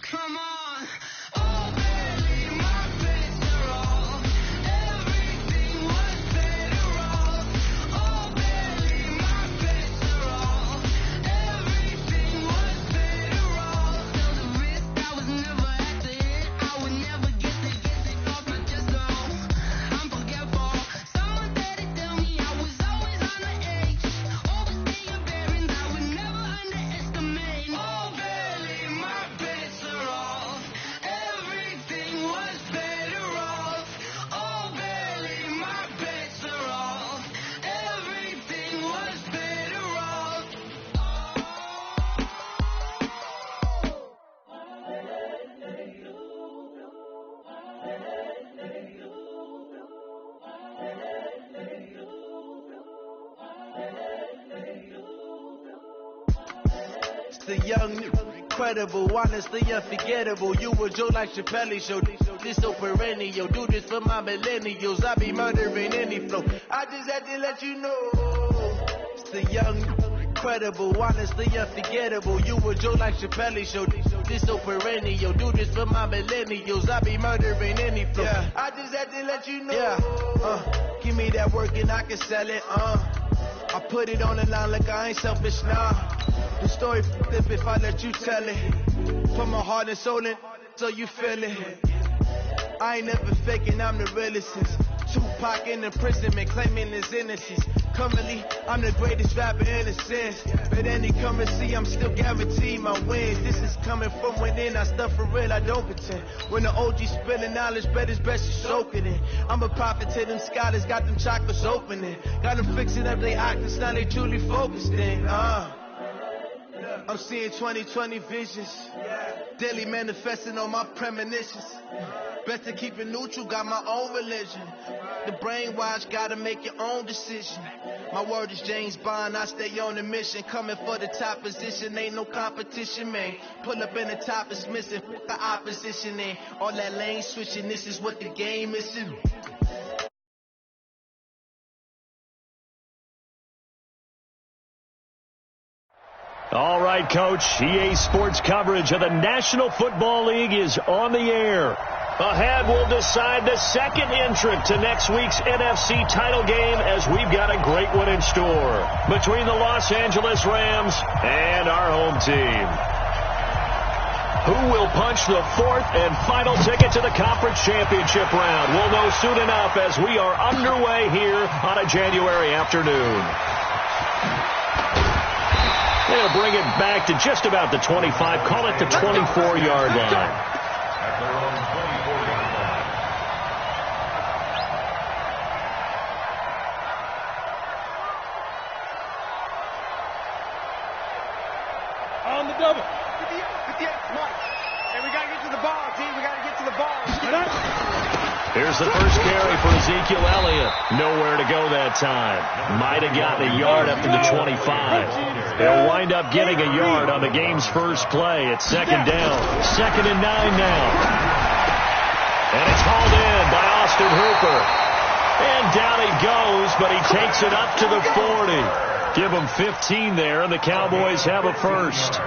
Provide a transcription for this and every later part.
Come on. Oh, baby, my bets are off. Everything was better off. Oh, baby, my bets are off. Everything was better off. There was a risk I was never at the hit. I would never get it off my chest. I'm forgetful. Someone said it, tell me I was always on the edge. Overstay your bearings, I would never underestimate. Oh, baby, my bets are off. Everything was better off. Oh, baby, my bets are off. Everything was better off. It's the young, incredible, honestly unforgettable. You were Joe like Chappelle show. This so perennial. Do this for my millennials. I be murdering any flow. I just had to let you know. It's the young, incredible, honestly unforgettable. You were Joe like Chappelle show. This so perennial. Do this for my millennials. I be murdering any flow. Yeah. I just had to let you know. Yeah. Give me that work and I can sell it. I put it on the line like I ain't selfish, nah. The story flip if I let you tell it. Put my heart and soul in so you feel it. I ain't never faking, I'm the realest since Tupac in imprisonment, claiming his innocence. Currently, I'm the greatest rapper in a sense. But any come and see, I'm still guaranteed my wins. This is coming from within, I stuff for real, I don't pretend. When the OG spilling knowledge, bet it's best you soak it in. I'm a prophet to them scholars, got them chakras opening. Got them fixing up their octaves, now they truly focused in. I'm seeing 2020 visions. Daily manifesting on my premonitions. Best to keep it neutral, got my own religion. The brainwash, gotta make your own decision. My word is James Bond, I stay on a mission. Coming for the top position, ain't no competition, man. Pull up in the top is missing, put the opposition in. All that lane switching, this is what the game is. All right, Coach. EA Sports coverage of the National Football League is on the air. Ahead, we'll decide the second entrant to next week's NFC title game as we've got a great one in store between the Los Angeles Rams and our home team. Who will punch the fourth and final ticket to the conference championship round? We'll know soon enough as we are underway here on a January afternoon. They're going to bring it back to just about the 25, call it the 24-yard line. On the double. 58, Mike. And we got to get to the ball, team. We got to get to the ball. Here's the first carry for Ezekiel Elliott. Nowhere to go that time. Might have gotten a yard up to the 25. They'll wind up getting a yard on the game's first play. It's second down. 2nd and 9 now. And it's hauled in by Austin Hooper. And down he goes, but he takes it up to the 40. Give them 15 there, and the Cowboys have a first.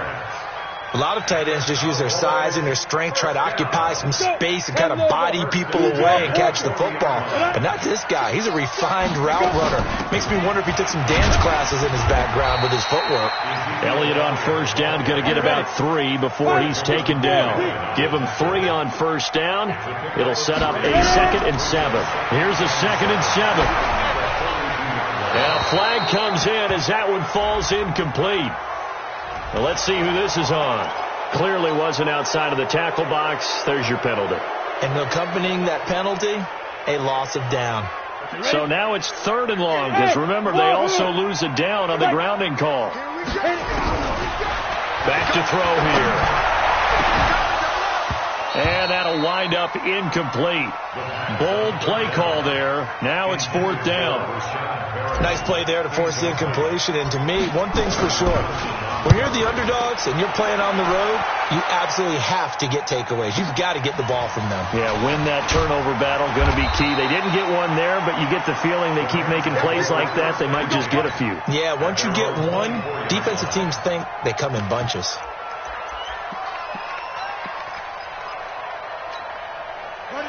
A lot of tight ends just use their size and their strength, try to occupy some space and kind of body people away and catch the football. But not this guy. He's a refined route runner. Makes me wonder if he took some dance classes in his background with his footwork. Elliott on first down, going to get about 3 before he's taken down. Give him 3 on first down. It'll set up a 2nd and 7. Here's a 2nd and 7. And a flag comes in as that one falls incomplete. Well, let's see who this is on. Clearly wasn't outside of the tackle box. There's your penalty. And accompanying that penalty, a loss of down. So now it's 3rd and long, because remember, they also lose a down on the grounding call. Back to throw here. And that'll wind up incomplete. Bold play call there. Now it's 4th down. Nice play there to force the incompletion. And to me, one thing's for sure. When you're the underdogs and you're playing on the road, you absolutely have to get takeaways. You've got to get the ball from them. Yeah, win that turnover battle, going to be key. They didn't get one there, but you get the feeling they keep making plays like that, they might just get a few. Yeah, once you get one, defensive teams think they come in bunches. So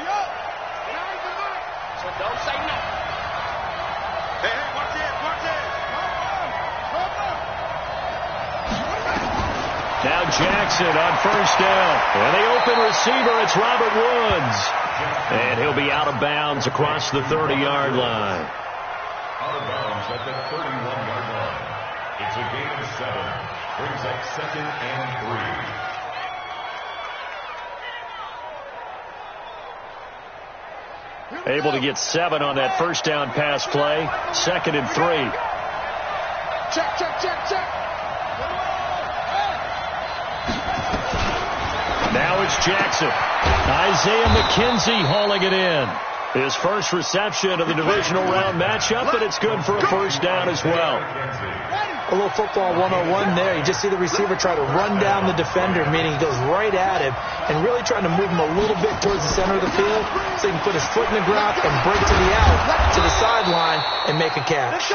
don't say nothing. Hey, watch it, watch it. Now Jackson on first down. And the open receiver, it's Robert Woods. And he'll be out of bounds across the 30-yard line. Out of bounds at the 31-yard line. It's a gain of 7. Brings up 2nd and 3. Able to get 7 on that first down pass play. 2nd and 3. Check, check, check, check. Now it's Jackson. Isaiah McKenzie hauling it in. His first reception of the divisional round matchup, and it's good for a first down as well. A little football 101 there. You just see the receiver try to run down the defender, meaning he goes right at him and really trying to move him a little bit towards the center of the field so he can put his foot in the ground and break to the out, to the sideline, and make a catch.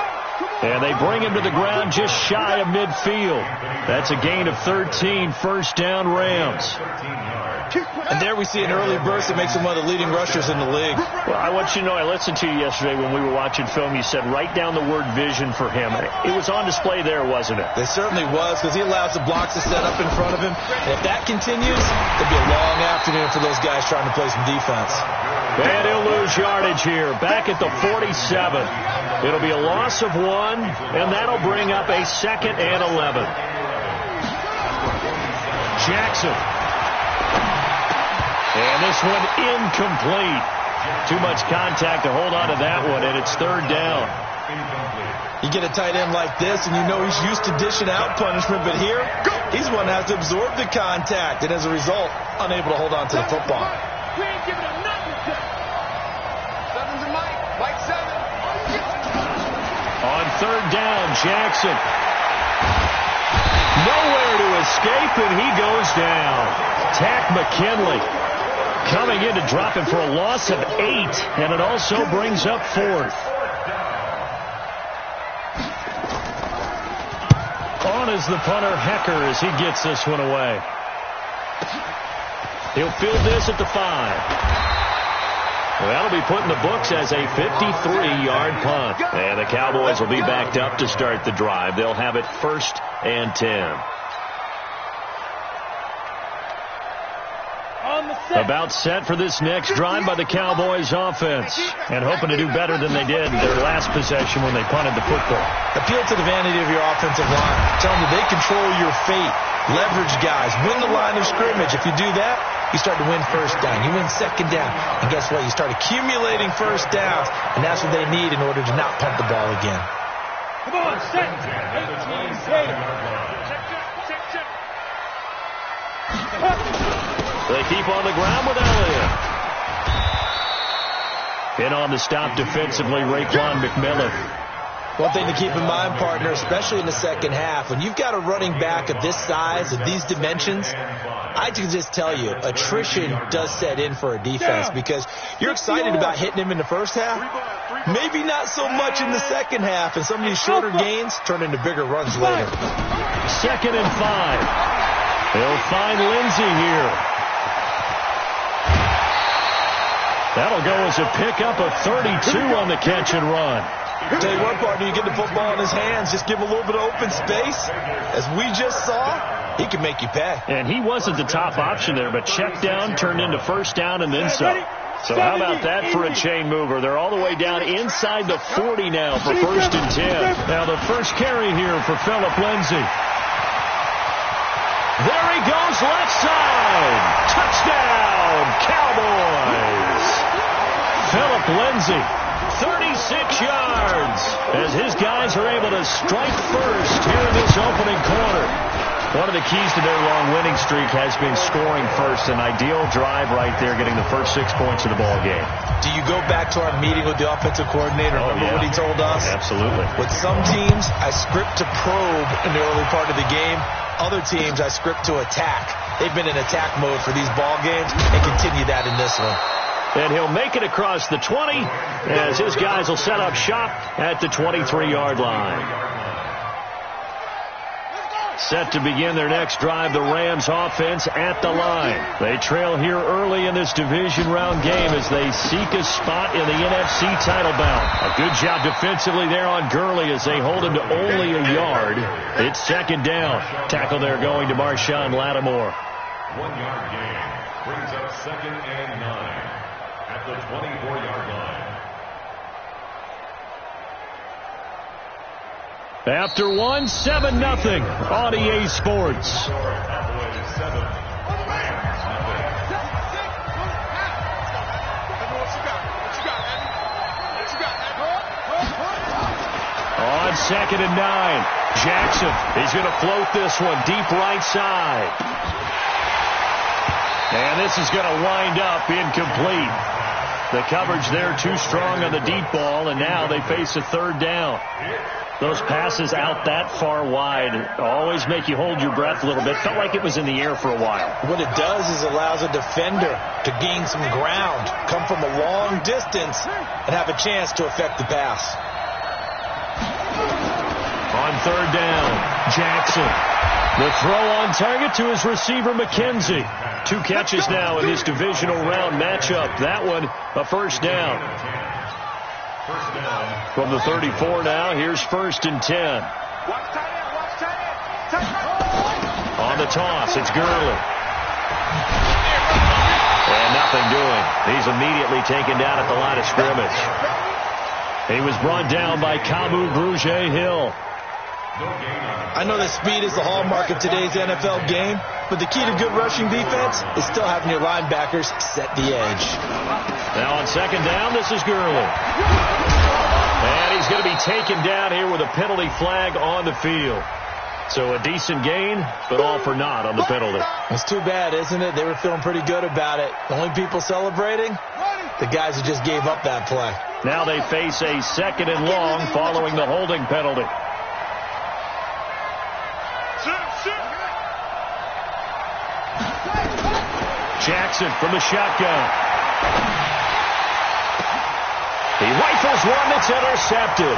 And they bring him to the ground just shy of midfield. That's a gain of 13, first down Rams. And there we see an early burst that makes him one of the leading rushers in the league. Well, I want you to know, I listened to you yesterday when we were watching film. You said write down the word vision for him. It was on display there, wasn't it? It certainly was, because he allows the blocks to set up in front of him. And if that continues, it'll be a long afternoon for those guys trying to play some defense. And he'll lose yardage here, back at the 47. It'll be a loss of 1, and that'll bring up a 2nd and 11. Jackson. And this one incomplete. Too much contact to hold on to that one, and it's 3rd down. You get a tight end like this, and you know he's used to dishing out punishment, but here, he's one that has to absorb the contact, and as a result, unable to hold on to the football. We ain't giving him nothing. 7's a Mike. Mike 7. On 3rd down, Jackson. Nowhere to escape, and he goes down. Tack McKinley coming in to drop him for a loss of 8, and it also brings up 4th. On is the punter, Hecker, as he gets this one away. He'll field this at the 5. Well, that'll be put in the books as a 53-yard punt. And the Cowboys will be backed up to start the drive. They'll have it 1st and 10. About set for this next drive by the Cowboys offense. And hoping to do better than they did in their last possession when they punted the football. Appeal to the vanity of your offensive line. Tell them that they control your fate. Leverage guys. Win the line of scrimmage. If you do that, you start to win first down. You win 2nd down. And guess what? You start accumulating first downs. And that's what they need in order to not punt the ball again. Come on, set. 18, check, check, check, check. They keep on the ground with Elliott. In on the stop defensively, Raekwon McMillan. One thing to keep in mind, partner, especially in the second half, when you've got a running back of this size, of these dimensions, I can just tell you, attrition does set in for a defense because you're excited about hitting him in the first half. Maybe not so much in the second half, and some of these shorter gains turn into bigger runs later. 2nd and 5. They'll find Lindsey here. That'll go as a pickup of 32 on the catch and run. Tell you what, partner, you get the football in his hands, just give him a little bit of open space. As we just saw, he can make you pay. And he wasn't the top option there, but check down turned into first down and then some. So how about that for a chain mover? They're all the way down inside the 40 now for 1st and 10. Now the first carry here for Phillip Lindsay. There he goes, left side. Touchdown, Cowboys. Phillip Lindsay, 36 yards, as his guys are able to strike first here in this opening quarter. One of the keys to their long winning streak has been scoring first. An ideal drive right there, getting the first 6 points of the ball game. Do you go back to our meeting with the offensive coordinator? Remember what he told us? Absolutely. With some teams, I script to probe in the early part of the game. Other teams, I script to attack. They've been in attack mode for these ball games and continue that in this one. And he'll make it across the 20 as his guys will set up shop at the 23-yard line. Set to begin their next drive, the Rams offense at the line. They trail here early in this division round game as they seek a spot in the NFC title bout. A good job defensively there on Gurley as they hold him to only a yard. It's second down. Tackle there going to Marshawn Lattimore. 1 yard gain brings up 2nd and 9 at the 24-yard line. After 1, 7-0 on EA Sports. On 2nd and 9, Jackson, he's going to float this one deep right side. And this is going to wind up incomplete. The coverage there too strong on the deep ball, and now they face a third down. Those passes out that far wide always make you hold your breath a little bit. Felt like it was in the air for a while. What it does is allows a defender to gain some ground, come from a long distance, and have a chance to affect the pass. On third down, Jackson. The throw on target to his receiver, McKenzie. 2 catches now in this divisional round matchup. That one, a first down. From the 34 now, here's 1st and 10. On the toss, it's Gurley. And nothing doing. He's immediately taken down at the line of scrimmage. He was brought down by Kamu Grugier-Hill. I know that speed is the hallmark of today's NFL game, but the key to good rushing defense is still having your linebackers set the edge. Now on 2nd down, this is Gurley. And he's going to be taken down here with a penalty flag on the field. So a decent gain, but all for naught on the penalty. It's too bad, isn't it? They were feeling pretty good about it. The only people celebrating, the guys who just gave up that play. Now they face a 2nd and long following the holding penalty. Jackson from the shotgun. He rifles one that's intercepted.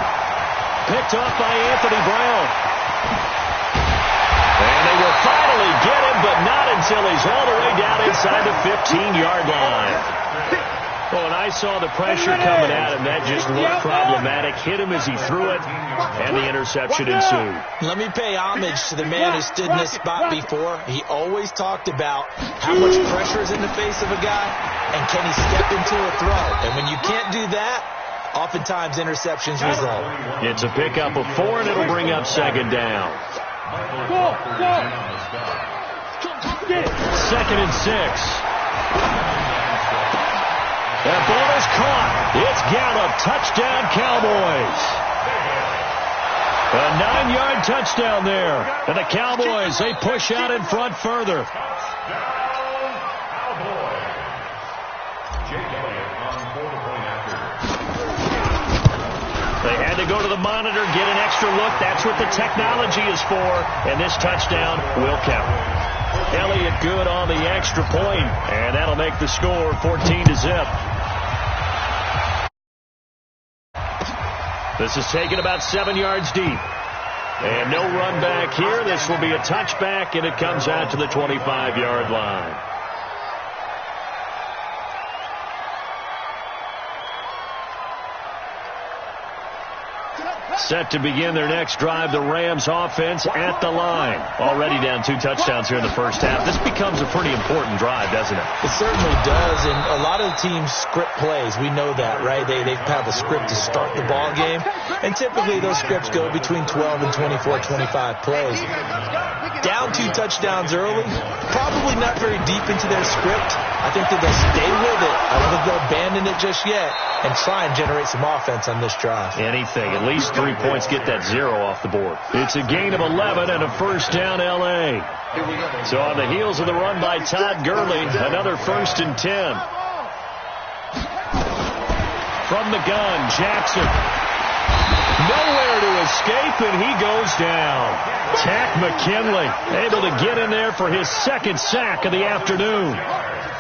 Picked off by Anthony Brown. And they will finally get him, but not until he's all the way down inside the 15-yard line. Well, when I saw the pressure coming at him, that just looked problematic. Hit him as he threw it, and the interception ensued. Let me pay homage to the man who stood in this spot before. He always talked about how much pressure is in the face of a guy, and can he step into a throw. And when you can't do that, oftentimes interceptions result. It's a pickup of 4, and it'll bring up 2nd down. 2nd and 6. That ball is caught. It's Gallup. Touchdown, Cowboys. A 9-yard touchdown there. And the Cowboys, they push out in front further. They had to go to the monitor, get an extra look. That's what the technology is for. And this touchdown will count. Elliott good on the extra point, and that'll make the score 14-0. This is taken about 7 yards deep. And no run back here. This will be a touchback, and it comes out to the 25-yard line. Set to begin their next drive, the Rams offense at the line. Already down 2 touchdowns here in the first half. This becomes a pretty important drive, doesn't it? It certainly does, and a lot of the teams script plays. We know that, right? They have a script to start the ball game, and typically those scripts go between 12 and 24, 25 plays. Down 2 touchdowns early, probably not very deep into their script. I think that they'll stay with it. I don't think they'll abandon it just yet and try and generate some offense on this drive. Anything. At least 3 points, get that 0 off the board. It's a gain of 11 and a first down L.A. So on the heels of the run by Todd Gurley, another 1st and 10. From the gun, Jackson. Nowhere to escape, and he goes down. Tack McKinley able to get in there for his 2nd sack of the afternoon.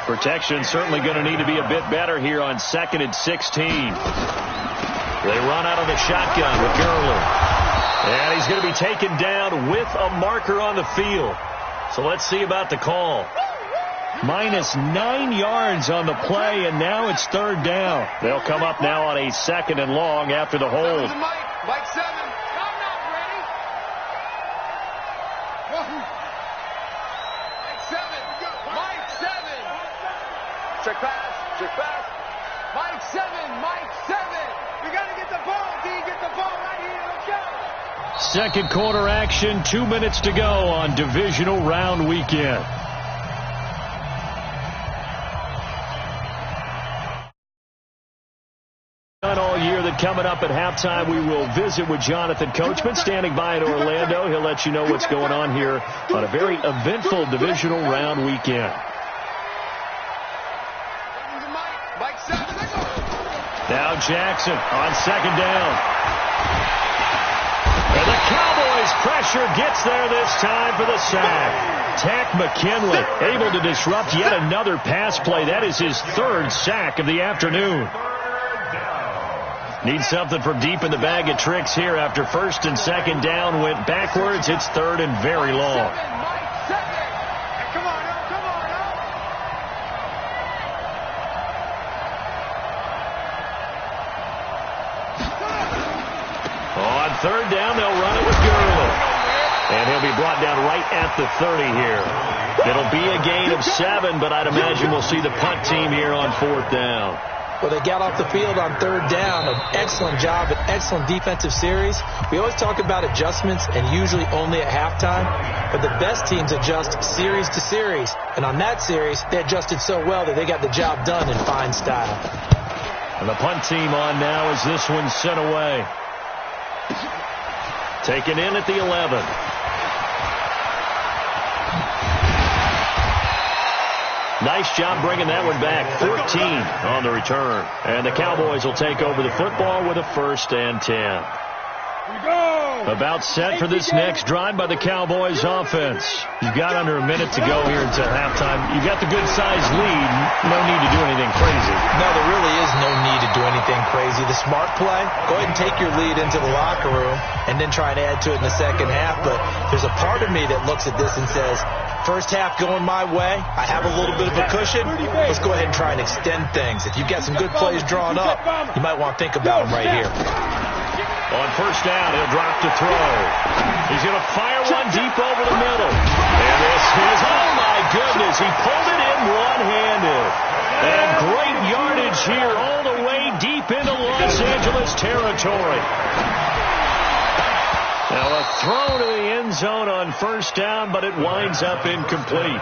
Protection certainly going to need to be a bit better here on 2nd and 16. They run out of the shotgun with Gurley. And he's going to be taken down with a marker on the field. So let's see about the call. -9 yards on the play, and now it's third down. They'll come up now on a 2nd and long after the hold. Mike 7. I'm not ready. Mike 7. Check pass. Mike 7. We got to get the ball, D. Get the ball right here. Let's go. Second quarter action, 2 minutes to go on divisional round weekend. All year that coming up at halftime we will visit with Jonathan Coachman standing by in Orlando. He'll let you know what's going on here on a very eventful divisional round weekend. Now Jackson on 2nd down. And the Cowboys pressure gets there this time for the sack. Tack McKinley able to disrupt yet another pass play. That is his 3rd sack of the afternoon. Need something from deep in the bag of tricks here after 1st and 2nd down went backwards. It's 3rd and very long. On 3rd down, they'll run it with Gurley. And he'll be brought down right at the 30 here. It'll be a gain of 7, but I'd imagine we'll see the punt team here on 4th down. Well, they got off the field on 3rd down. An excellent job, an excellent defensive series. We always talk about adjustments and usually only at halftime, but the best teams adjust series to series. And on that series, they adjusted so well that they got the job done in fine style. And the punt team on now as this one's sent away. Taken in at the 11. Nice job bringing that one back. 14 on the return. And the Cowboys will take over the football with a 1st and 10. About set for this next drive by the Cowboys offense. You've got under a minute to go here until halftime. You've got the good-sized lead. No need to do anything crazy. No, there really is no need to do anything crazy. The smart play, go ahead and take your lead into the locker room and then try and add to it in the second half. But there's a part of me that looks at this and says, first half going my way, I have a little bit of a cushion. Let's go ahead and try and extend things. If you've got some good plays drawn up, you might want to think about them right here. On 1st down, he'll drop to throw. He's going to fire one deep over the middle. And this is, oh my goodness, he pulled it in one-handed. And great yardage here all the way deep into Los Angeles territory. Now a throw to the end zone on 1st down, but it winds up incomplete.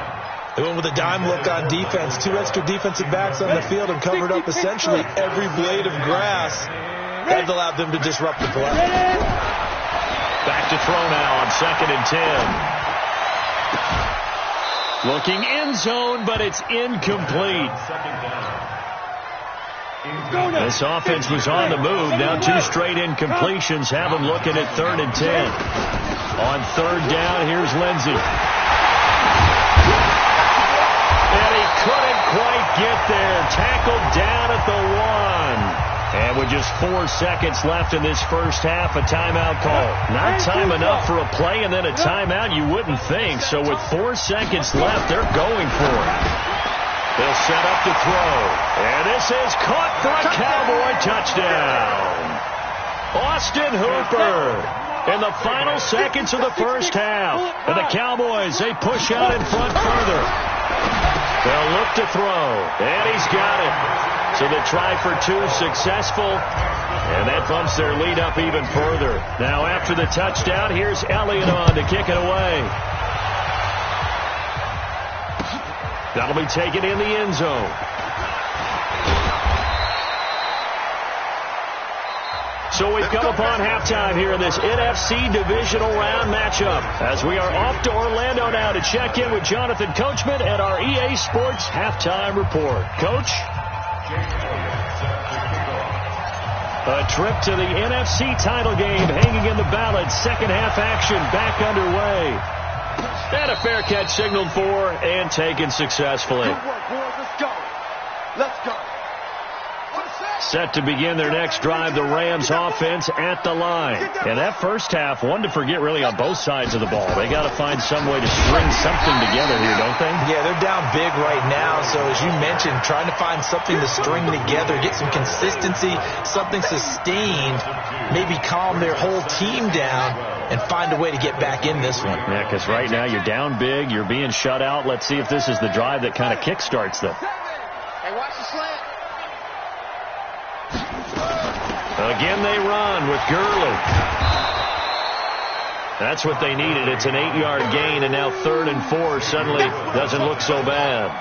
They went with a dime look on defense. 2 extra defensive backs on the field and covered up essentially every blade of grass. That allowed them to disrupt the play. Back to throw now on 2nd and 10. Looking end zone, but it's incomplete. This offense was on the move. Now 2 straight incompletions have them looking at 3rd and 10. On 3rd down, here's Lindsey. And he couldn't quite get there. Tackled down at the 1. And with just 4 seconds left in this first half, a timeout call. Not time enough for a play and then a timeout, you wouldn't think. So with 4 seconds left, they're going for it. They'll set up to throw. And this is caught for a Cowboy touchdown. Austin Hooper in the final seconds of the first half. And the Cowboys, they push out in front further. They'll look to throw. And he's got it. So the try for 2 successful. And that bumps their lead up even further. Now after the touchdown, here's Elliott on to kick it away. That'll be taken in the end zone. So we've come upon halftime here in this NFC divisional round matchup as we are off to Orlando now to check in with Jonathan Coachman and our EA Sports halftime report. Coach? A trip to the NFC title game hanging in the balance. Second half action back underway. And a fair catch signaled for and taken successfully. Good work, boys. Let's go. Let's go. Set to begin their next drive, the Rams offense at the line. And that first half, one to forget really on both sides of the ball. They got to find some way to string something together here, don't they? Yeah, they're down big right now. So as you mentioned, trying to find something to string together, get some consistency, something sustained, maybe calm their whole team down and find a way to get back in this one. Yeah, because right now you're down big, you're being shut out. Let's see if this is the drive that kind of kickstarts them. Hey, watch the slant. Again they run with Gurley. That's what they needed. It's an 8-yard gain, and now 3rd and 4 suddenly doesn't look so bad.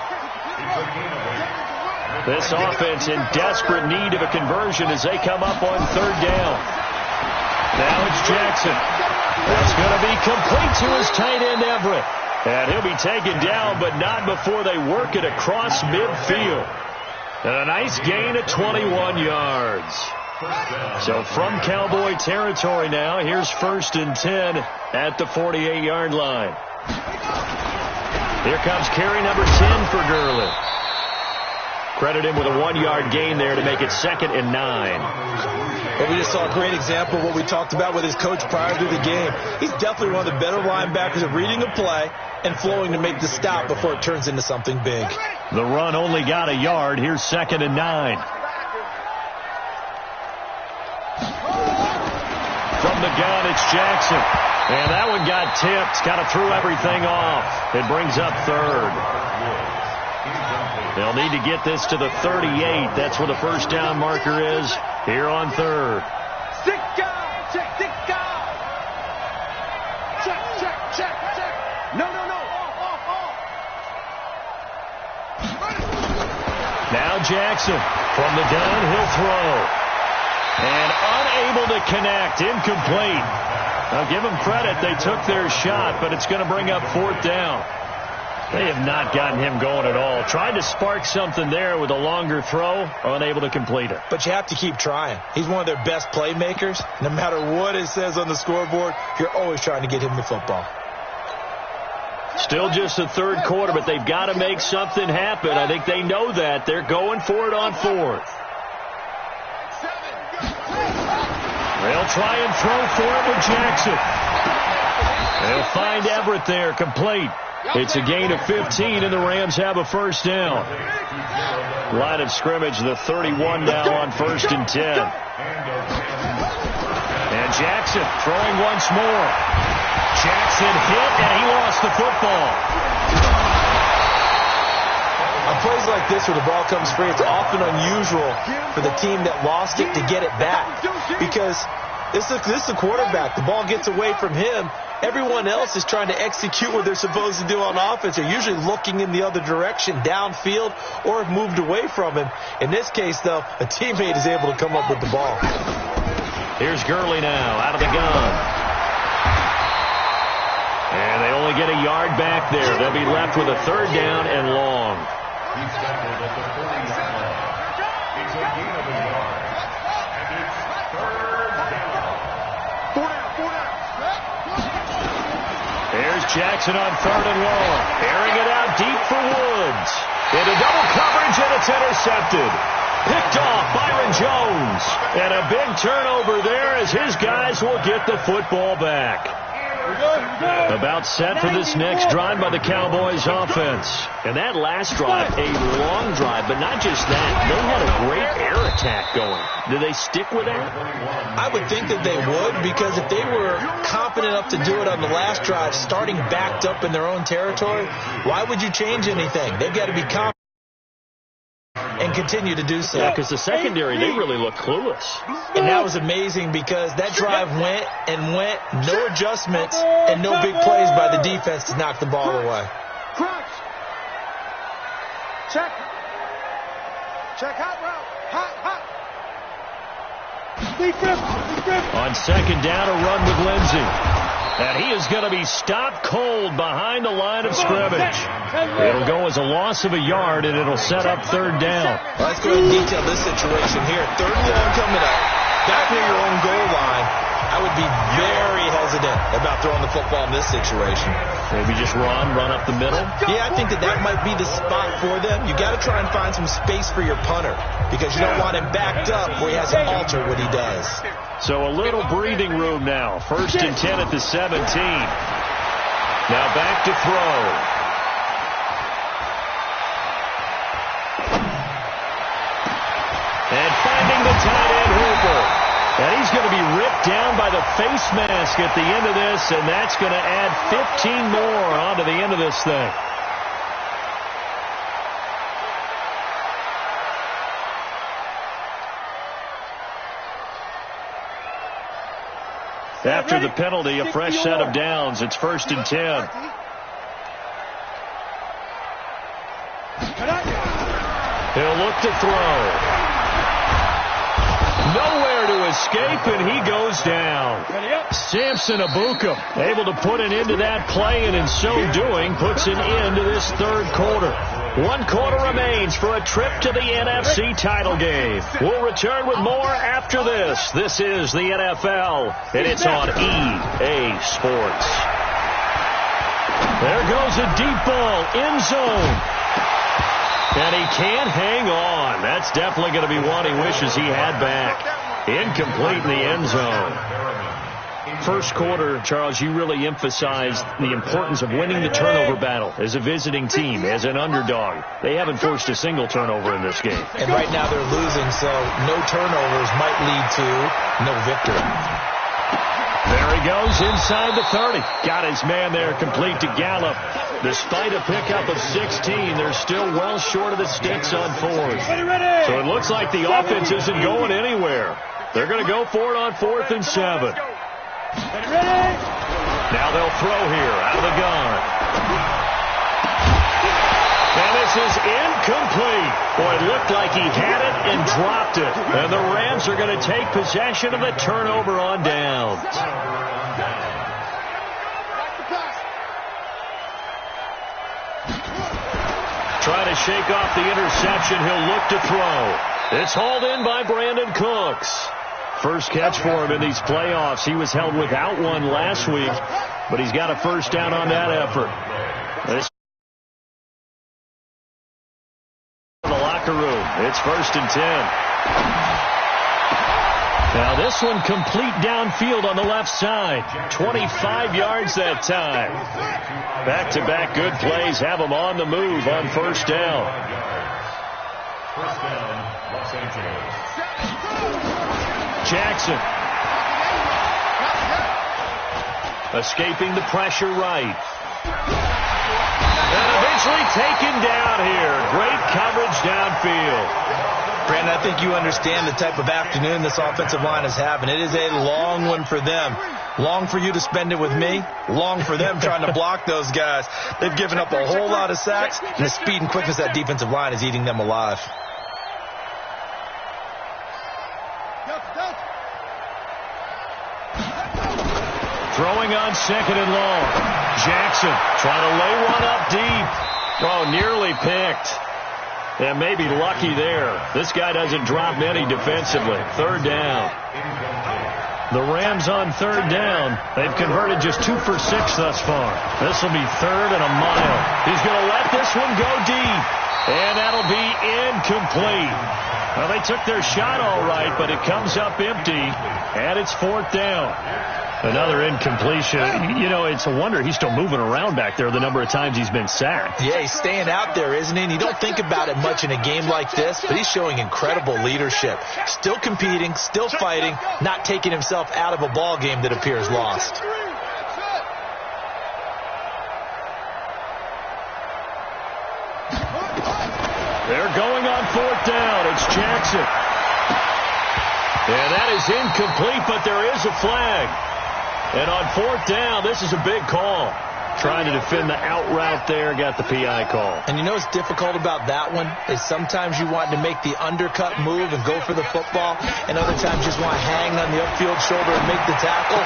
This offense in desperate need of a conversion as they come up on 3rd down. Now it's Jackson. That's going to be complete to his tight end, Everett. And he'll be taken down, but not before they work it across midfield. And a nice gain of 21 yards. So from Cowboy territory now, here's 1st and 10 at the 48-yard line. Here comes carry number 10 for Gurley. Credit him with a 1-yard gain there to make it 2nd and 9. Well, we just saw a great example of what we talked about with his coach prior to the game. He's definitely one of the better linebackers at reading a play and flowing to make the stop before it turns into something big. The run only got a yard. Here's 2nd and 9. From the gun, it's Jackson. And that one got tipped. Kind of threw everything off. It brings up 3rd. They'll need to get this to the 38. That's where the first down marker is here on 3rd. Stick down. Check, stick down. Check, check, check, check. No, no, no. Now Jackson from the gun. He'll throw. And unable to connect. Incomplete. Now give them credit. They took their shot, but it's going to bring up 4th down. They have not gotten him going at all. Tried to spark something there with a longer throw, unable to complete it. But you have to keep trying. He's one of their best playmakers. No matter what it says on the scoreboard, you're always trying to get him the football. Still just the 3rd quarter, but they've got to make something happen. I think they know that. They're going for it on 4th. They'll try and throw for it with Jackson. They'll find Everett there, complete. It's a gain of 15, and the Rams have a first down. Line of scrimmage, the 31 now on 1st and 10. And Jackson throwing once more. Jackson hit, and he lost the football. On plays like this where the ball comes free, it's often unusual for the team that lost it to get it back. Because this is the quarterback. The ball gets away from him. Everyone else is trying to execute what they're supposed to do on offense. They're usually looking in the other direction, downfield, or have moved away from him. In this case, though, a teammate is able to come up with the ball. Here's Gurley now, out of the gun. And they only get a yard back there. They'll be left with a 3rd down and long. He's tackled at the 40-yard line. It's a gain of a yard. And it's 3rd down. There's Jackson on 3rd and long. Airing it out deep for Woods. Into double coverage, and it's intercepted. Picked off Byron Jones. And a big turnover there as his guys will get the football back. About set for this next drive by the Cowboys offense. And that last drive, a long drive, but not just that. They had a great air attack going. Do they stick with that? I would think that they would, because if they were confident enough to do it on the last drive, starting backed up in their own territory, why would you change anything? They've got to be confident and continue to do so. Yeah, because the secondary, they really look clueless. And that was amazing because that drive went and went, no adjustments, and no big plays by the defense to knock the ball away. Crunch. Check. Check hot route. Hot, hot. On 2nd down, a run with Lindsey. And he is going to be stopped cold behind the line of scrimmage. It'll go as a loss of a yard, and it'll set up 3rd down. Let's go ahead and detail this situation here. 3rd and long coming up. Back near your own goal line. I would be very hesitant about throwing the football in this situation. Maybe just run up the middle? Yeah, I think that might be the spot for them. You got to try and find some space for your punter because you don't want him backed up where he has to alter what he does. So a little breathing room now. 1st and 10 at the 17. Now back to throw. And finding the tight end Hooper. And he's going to be ripped down by the face mask at the end of this, and that's going to add 15 more onto the end of this thing. After the penalty, a fresh set of downs. It's 1st and 10. He'll look to throw. Nowhere to escape, and he goes down. Samson Abuka able to put an end to that play, and in so doing, puts an end to this third quarter. 1 quarter remains for a trip to the NFC title game. We'll return with more after this. This is the NFL, and it's on EA Sports. There goes a deep ball, end zone. And he can't hang on. That's definitely going to be one he wishes he had back. Incomplete in the end zone. First quarter, Charles, you really emphasized the importance of winning the turnover battle as a visiting team, as an underdog. They haven't forced a single turnover in this game. And right now they're losing, so no turnovers might lead to no victory. There he goes inside the 30. Got his man there, complete to Gallup. Despite a pickup of 16, they're still well short of the sticks on 4th. So it looks like the offense isn't going anywhere. They're going to go for it on 4th and 7. Now they'll throw here out of the gun. And this is incomplete. Boy, it looked like he had it and dropped it. And the Rams are going to take possession of the turnover on downs. Trying to shake off the interception. He'll look to throw. It's hauled in by Brandon Cooks. First catch for him in these playoffs. He was held without one last week, but he's got a first down on that effort. This in the locker room. It's 1st and 10. Now this one complete downfield on the left side. 25 yards that time. Back-to-back good plays have him on the move on first down. First down, Los Angeles. Jackson. Escaping the pressure right. And eventually taken down here. Great coverage downfield. Brandon, I think you understand the type of afternoon this offensive line is having. It is a long one for them. Long for you to spend it with me. Long for them trying to block those guys. They've given up a whole lot of sacks, and the speed and quickness of that defensive line is eating them alive. Throwing on 2nd and long. Jackson trying to lay one up deep. Oh, nearly picked. And maybe lucky there. This guy doesn't drop many defensively. 3rd down. The Rams on 3rd down. They've converted just 2 for 6 thus far. This will be 3rd and a mile. He's going to let this one go deep. And that'll be incomplete. Well, they took their shot all right, but it comes up empty. And it's 4th down. Another incompletion. You know, it's a wonder he's still moving around back there the number of times he's been sacked. Yeah, he's staying out there, isn't he? And you don't think about it much in a game like this, but he's showing incredible leadership. Still competing, still fighting, not taking himself out of a ball game that appears lost. They're going on 4th down. It's Jackson. And that is incomplete, but there is a flag. And on 4th down, this is a big call. Trying to defend the out route there, got the PI call. And you know what's difficult about that one is sometimes you want to make the undercut move and go for the football, and other times you just want to hang on the upfield shoulder and make the tackle.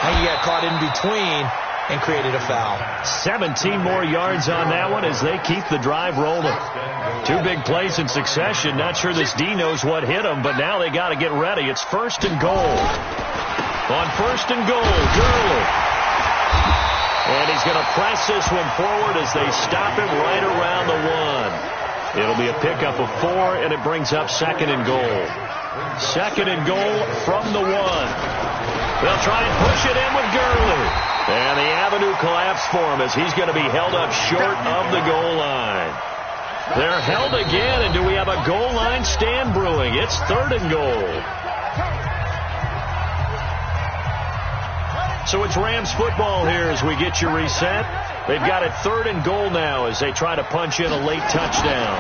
And you got caught in between and created a foul. 17 more yards on that one as they keep the drive rolling. 2 big plays in succession. Not sure this D knows what hit them, but now they got to get ready. It's 1st and goal. On first and goal, Gurley. And he's going to press this one forward as they stop him right around the 1. It'll be a pickup of 4, and it brings up second and goal. Second and goal from the 1. They'll try and push it in with Gurley. And the avenue collapsed for him as he's going to be held up short of the goal line. They're held again, and do we have a goal line stand brewing? It's third and goal. So it's Rams football here as we get you reset. They've got it third and goal now as they try to punch in a late touchdown.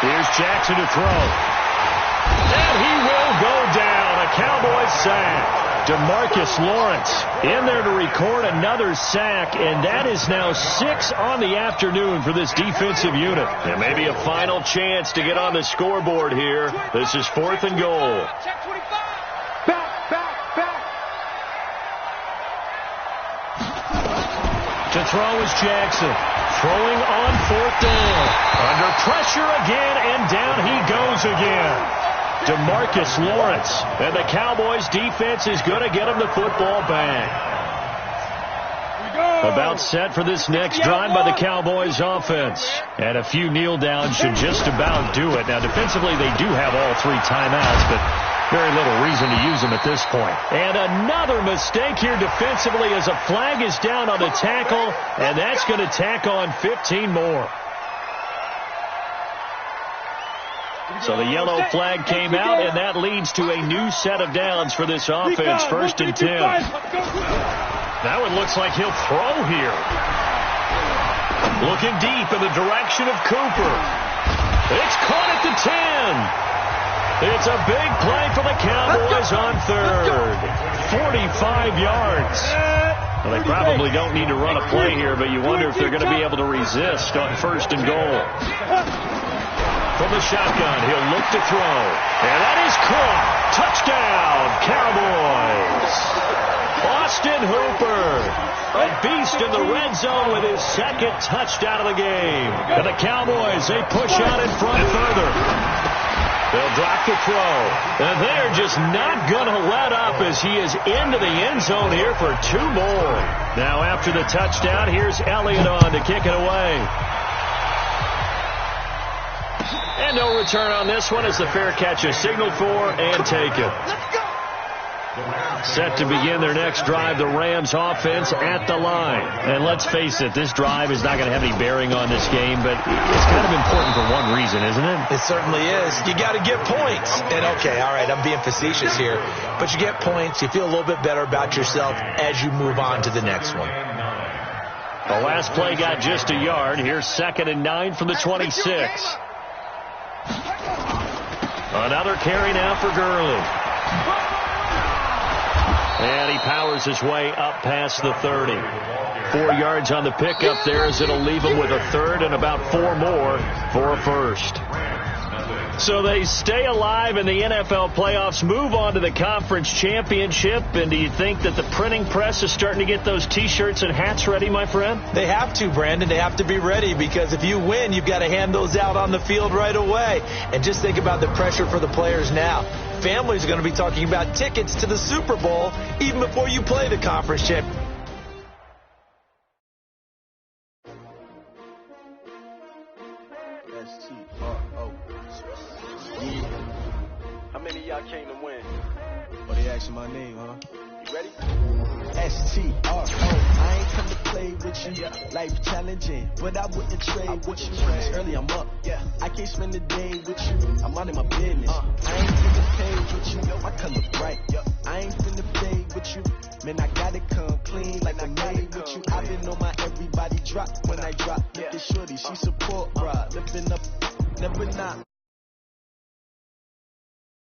Here's Jackson to throw. And he will go down. A Cowboys sack. DeMarcus Lawrence in there to record another sack, and that is now 6 on the afternoon for this defensive unit. And maybe a final chance to get on the scoreboard here. This is fourth and goal. To throw is Jackson. Throwing on fourth down. Under pressure again, and down he goes again. DeMarcus Lawrence. And the Cowboys defense is going to get him the football back. About set for this next drive by the Cowboys offense. And a few kneel downs should just about do it. Now defensively they do have all 3 timeouts, but very little reason to use them at this point. And another mistake here defensively as a flag is down on the tackle, and that's going to tack on 15 more. So the yellow flag came out, and that leads to a new set of downs for this offense. First and 10. Now it looks like he'll throw here. Looking deep in the direction of Cooper. It's caught at the 10. It's a big play for the Cowboys on third. 45 yards. Well, they probably don't need to run a play here, but you wonder if they're going to be able to resist on first and goal. From the shotgun, he'll look to throw. And that is caught. Touchdown, Cowboys. Austin Hooper, a beast in the red zone with his second touchdown of the game. And the Cowboys, they push out in front further. They'll drop the throw. And they're just not going to let up as he is into the end zone here for 2 more. Now after the touchdown, here's Elliott on to kick it away. And no return on this one as the fair catch is signaled for and taken. Set to begin their next drive, the Rams offense at the line. And let's face it, this drive is not going to have any bearing on this game, but it's kind of important for one reason, isn't it? It certainly is. You got to get points. And okay, all right, I'm being facetious here, but you get points, you feel a little bit better about yourself as you move on to the next one. The last play got just a yard. Here's second and 9 from the 26. Another carry now for Gurley. And he powers his way up past the 30. 4 yards on the pickup there as it'll leave him with a third and about 4 more for a first. So they stay alive in the NFL playoffs, move on to the conference championship. And do you think that the printing press is starting to get those T-shirts and hats ready, my friend? They have to, Brandon. They have to be ready because if you win, you've got to hand those out on the field right away. And just think about the pressure for the players now. Families are going to be talking about tickets to the Super Bowl even before you play the conference championship. How many of y'all came to win? Oh, they asking my name, huh? You ready? S-T-R-O. I ain't come to play with you. Life challenging, but I wouldn't trade with you. It's early, I'm up. I can't spend the day with you. I'm out in my business. I ain't finna pay with you. My color bright. I ain't finna play with you. Man, I gotta come clean like I made with you. I've been on my everybody drop when I drop. Look at shorty, she support, bruh. Lifting up, never not.